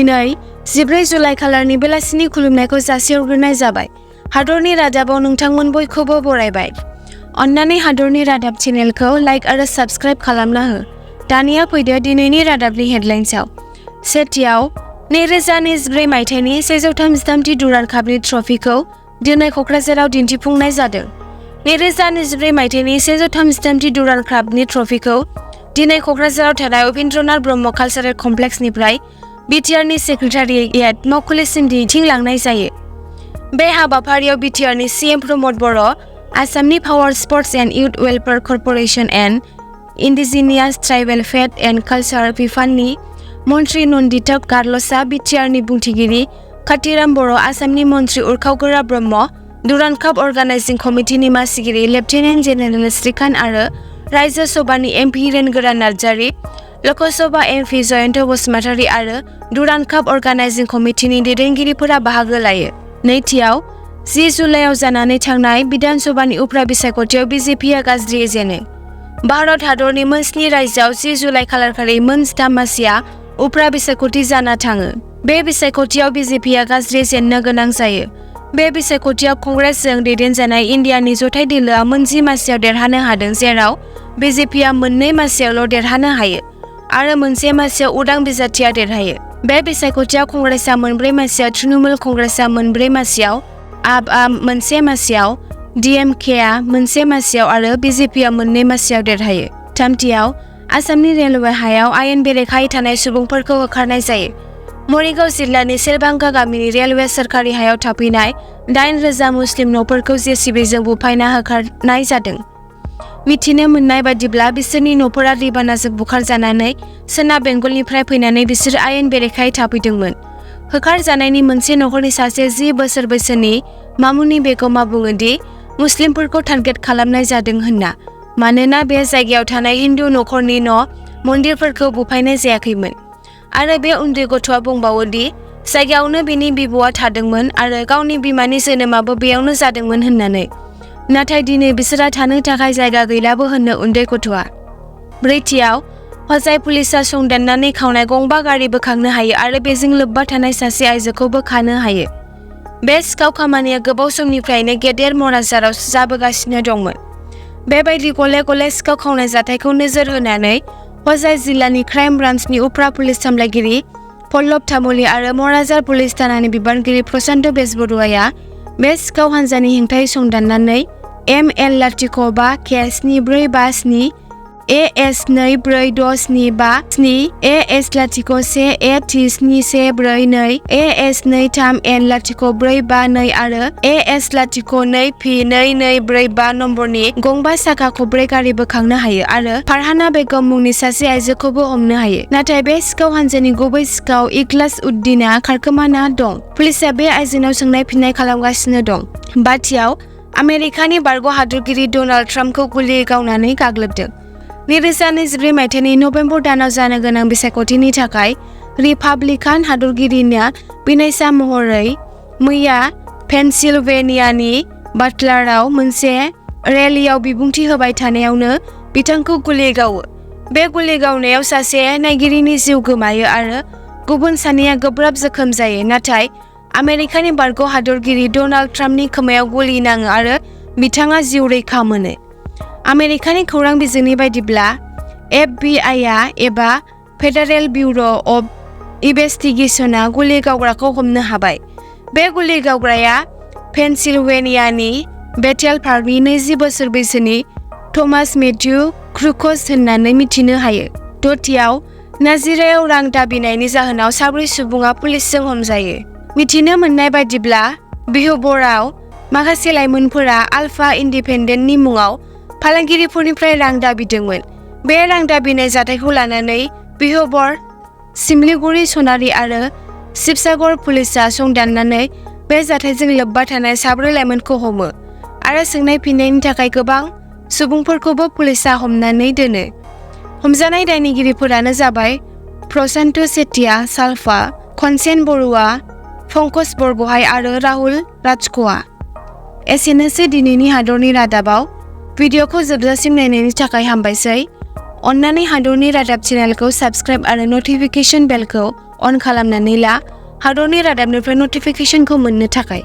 दिनै 14 जुलाइ खालारनि बेलासिनि खुलुमनायखौ जासिहरग्रोनाय जाबाय। हादरनि रादाबाव नोंथांमोन बयखौबो बरायबाय। अन्नानै हादरनि रादाब चेनेलखौ लाइक आरो साबस्क्राइब खालामना हो। दानिया फैदो दिनैनि रादाबनि हेडलाइन्सआव। सेथियाव 2024 मायथाइनि 133थि दुरान्ड कापनि ट्रफिखौ दिनै क'क्राझाराव दिन्थिफुंनाय जादों। 2024 मायथाइनि 133थि दुरान्ड कापनि ट्रफिखौ दिनै क'क्राझाराव थानाय उपेन्द्रनाथ ब्रह्म कालचारेल कमप्लेक्सनिफ्राय BTRनि सेक्रेटारियेट मावखुलिसिम दिन्थिलांनाय जायो। बे हाबाफारियाव BTRनि CM प्रमद बर', आसामनि power sports and youth welfare corporation and indigenous tribal फेथ एन्ड कालचार बिफाननि मन्त्रि नन्दिता गार्लसआ BTRनि बुंथिगिरि कातिराम बर', आसामनि मन्त्रि उरखावगोरा ब्रह्म, दुरान्ड काप अर्गानाइजिं कमिटिनि मासिगिरि लेफ्टिनेन्ट जेनेरेल श्रीकान्त आरो रायजो सभानि MP रेनगोरा नार्जारि, ल'क सभा MP जयन्त बसुमतारी आरो दुरान्ड काप अर्गानाइजिं कमिटिनि दैदेनगिरिफोरा बाहागो लायो। नैथियाव 10 जुलाइआव जानानै थांनाय बिधान सभानि उफ्रा बिसायख'थियाव BJPआ गाज्रि जेनो। भारत हादरनि मोन 7 रायजोआव 10 जुलाइ खालारखालि मोन 3 मासिया उफ्रा बिसायख'थि जाना थाङो। बे बिसायख'थियाव BJPआ गाज्रि जेननो गोनां जायो। बे बिसायख'थियाव कंग्रेसजों दैदेनजानाय इन्डियानि जथाय दोलोआ मोन 10 मासियाव देरहानो हादों, जेराव BJPआ मोननै मासियावल' देरहानो हायो आरो मोनसे मासियाव उदां बिजाथिया देरहायो। बे बिसायख'थियाव कंग्रेसआ मोनब्रै मासियाव, तृणमूल कंग्रेसआ मोनब्रै मासियाव, आपआ मोनसे मासियाव, DMKआ मोनसे मासियाव आरो BJPआ मोननै मासियाव देरहायो। थामथियाव आसामनि रेलवे हायाव आयेन बेरेखायै थानाय सुबुंफोरखौ होखारनाय जायो। मरिगाव जिल्लानि सेरबांगा गामिनि रेलवे सोरखारि हायाव थाफैनाय 8,000 मुस्लिम न'फोरखौ JCBजों बुफायना होखारनाय जादों। मिथिनो मोननाय बायदिब्ला बिसोरनि न'फोरा दैबानाजों बुखारजानानै सोनाब बेंगलनिफ्राय फैनानै बिसोर आयेन बेरेखायै थाफैदोंमोन। होखारजानायनि मोनसे नखरनि सासे 10 बोसोर बैसोनि मामुनि बेगमआ बुङो दि मुस्लिमफोरखौ टारगेट खालामनाय जादों होनना, मानोना बे जायगायाव थानाय हिन्दु नखरनि मन्दिरफोरखौ बुफायनाय जायाखैमोन। आरो बे उन्दै गथ'आ बुंबावो दि जायगायावनो बिनि बिब'आ थादोंमोन आरो गावनि बिमानि जोनोमाबो बेयावनो जादोंमोन होननानै। नाथाय दिनै बिसोरहा थानो थाखाय जायगा गैलाबो होननो उन्दै गथ'आ। ब्रैथियाव हजाय पुलिसआ संदाननानै खावनाय गंबा गारि बोखांनो हायो आरो बेजों लोब्बा थानाय सासे आइजोखौ बोखानो हायो। बे सिखाव खामानिया गोबाव समनिफ्रायनो गेदेर मराजाराव जाबोगासिनो दंमोन। बेबायदि गले गले सिखाव खावनाय जाथायखौ नोजोर होनानै हजाय जिल्लानि क्राइम ब्रान्चनि उफ्रा पुलिस सामलायगिरि पल्लभ तामुली आरो मराजार पुलिस थानानि बिबानगिरि प्रशान्त बेजबरुवाया बे सिखाव हान्जानि हेंथायै संदाननानै ML05K7457 AS246757 AS01AT7142 AS23N0452 आरो AS02P2245 नम्बरनि गंबा साखा खबब्रै गारि बोखांनो हायो आरो फारहाना बेगम मुंनि सासे आइजोखौबो हमनो हायो। नाथाय बे सिखाव हान्जानि गुबै सिखाव इखलास उद्दिनआ खारखोमाना दं। पुलिसआ बे आइजोनाव सोंनाय फिननाय खालामगासिनो दं। बाथियाव आमेरिकानि बारग' हादरगिरि डनाल्ड ट्राम्पखौ गुलि गावनानै गाग्लोबदों। 2024 मायथाइनि नबेम्बर दानाव जानो गोनां बिसायख'थिनि थाखाय रिपाब्लिकान हादरगिरिया बिनायसा महरै मैया पेनसिलभेनियानि बाटलाराव मोनसे रेलीआव बिबुंथि होबाय थानायावनो बिथांखौ गुलि गावो। बे गुलि गावनायाव सासे नायगिरिनि जिउ गोमायो आरो गुबुन सानैया गोब्राब जोखोम जायो। नाथाय आमेरिकानि बारग' हादरगिरि डनाल्ड ट्राम्पनि खोमायाव गुलि नाङो आरो बिथाङा जिउ रैखा मोनो। आमेरिकानि खौरां बिजोंनि बायदिब्ला FBIआ एबा फेडारेल बिउर' अफ इनभेस्टिगेशनआ गुलि गावग्राखौ हमनो हाबाय। बे गुलि गावग्राया पेनसिलभेनियानि बेथेल पार्कनि 20 बोसोर बैसोनि थमास मेथ्यु क्रुकस होननानै मिथिनो हायो। दथियाव नाजिरायाव रां दाबिनायनि जाहोनाव 4 सुबुङा पुलिसजों हमजायो। मिथिनो मोननाय बायदिब्ला बिहबराव माखासे लाइमोनफोरा आलफा इन्डिपेन्डेन्टनि मुङाव फालांगिरिफोरनिफ्राय रां दाबिदोंमोन। बे रां दाबिनाय जाथायखौ लानानै बिहबर, सिमलिगुरि, सनारि आरो शिबसागर पुलिसआ संदाननानै बे जाथायजों लोब्बा थानाय 4 लाइमोनखौ हमो आरो सोंनाय फिननायनि थाखाय गोबां सुबुंफोरखौबो पुलिसआ हमनानै दोनो। हमजानाय दायनिगिरिफोरानो जाबाय प्रशान्त सेठिया, सालफा, खनसेन बरुवा, पंकज बरगहाय आरो राहुल राजख'आ। एसेनोसै दिनैनि हादरनि रादाबाव। भिडिअखौ जोबजासिम नायनायनि थाखाय हामबायसै। अन्नानै हादरनि रादाब चेनेलखौ साबस्क्राइब आरो नटिफिकेशन बेलखौ अन खालामनानै ला हादरनि रादाबनिफ्राय नटिफिकेशनखौ मोननो थाखाय।